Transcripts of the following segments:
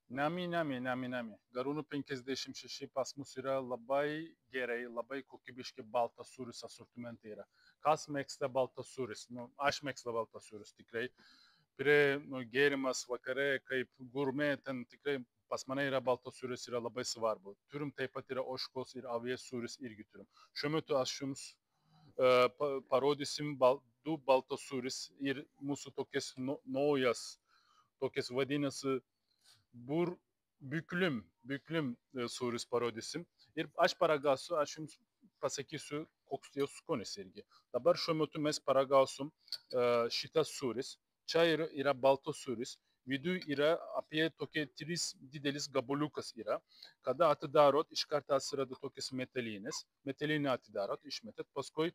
Nemi. Garūnų 56 pas mus yra labai gerai, labai kokybiški baltas sūris asortimentai yra. Kas mėgsta baltas sūris? Nu, aš mėgstu baltas sūris tikrai. Prie gėrimas vakare, kaip gurmė, ten tikrai pas mane yra baltas sūris, yra labai svarbu. Turim taip pat yra ožkos ir avies sūris irgi turim. Šiuo metu aš jums parodysim du baltas sūris ir mūsų tokias naujas, tokias vadinasi büklim sūris parodysim. Ir aš paragausiu, aš jums pasakysiu, koks jo skonis irgi. Dabar šiuo metu mes paragausim šitas sūris. Čia yra baltas sūris. Viduje yra apie tokie 3 didelis gabaliukas yra. Kada atidarot, iš karto atsirado tokias metalinės. Metalinę atidarot, išmetat, paskui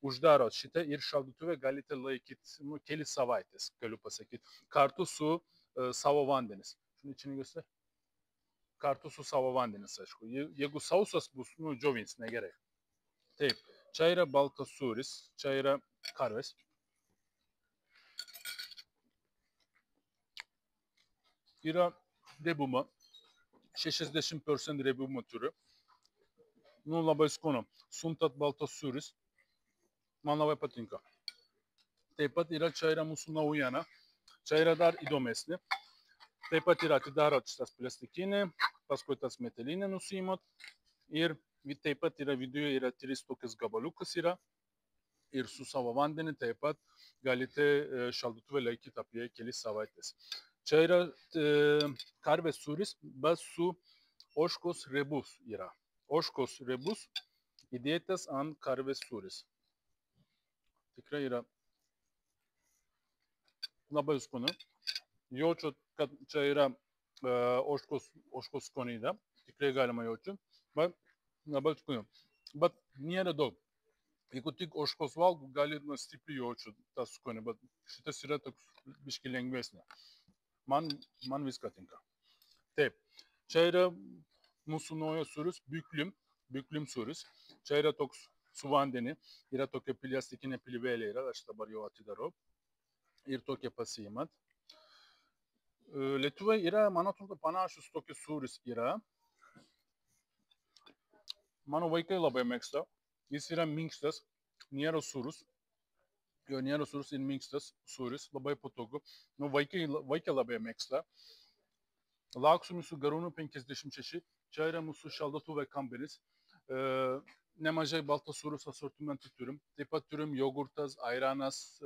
uždarot šitą ir šaldytuve galite laikyti kelias savaitės, galiu pasakyti, kartu su savo vandenis. Čia negasi? Kartu su savo vandenis, aišku. Jeigu sausas bus, džiovins negerai. Taip, čia yra baltas sūris, čia yra karvės. Yra riebumo, 60% riebumo turi. Labai skanu. Suntat baltas sūris. Man labai patinka. Taip pat čia yra mūsų naujiena. Čia yra dar įdomesnė. Taip pat yra atidarot šitas plastikinį, paskui tas metalinę nusiimot. Ir taip pat yra viduje yra 3 tokias gabaliukas yra. Ir su savo vandenį taip pat galite šaldytuve laikyti apie kelias savaitės. Čia yra karvės sūris, bet su ožkos riebus yra. Ožkos riebus įdėtas ant karvės sūris. Tikrai yra labai skanu. Jaučiu, kad čia yra ožkos skonį, tikrai galima jaučiu, bet labai skanu. Bet nėra daug. Jeigu tik ožkos valgau, gali stipriai jaučiu tą skonį, bet šitas yra toks biški lengvesnė. Man viską tinka. Taip, čia yra mūsų naujas sūris, byklim sūris. Čia yra toks su vandenį, yra tokia plastikinė pilvėlė, aš dabar jau atidarau. Ir tokie pasiimat. Lietuvoje yra, man atrodo, panašus tokius sūris yra. Mano vaikai labai mėgsta. Jis yra minkštas, nėra sūrus. Jo nėra sūrus ir minkštas sūris, labai patogu. Vaikai labai mėgsta. Lauksim jūsų Garūnų 56. Čia yra mūsų šaldytuve kamberis. Nemažai baltos sūrius asortimentų turim. Taip pat turim jogurtas, airanas,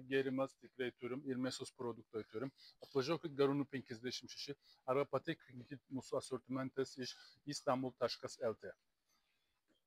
gėrimas tikrai turim ir mėsos produktai turim. Atvažiuokit Garūnų 56 arba patikrinkit mūsų asortimentas iš istanbul.lt.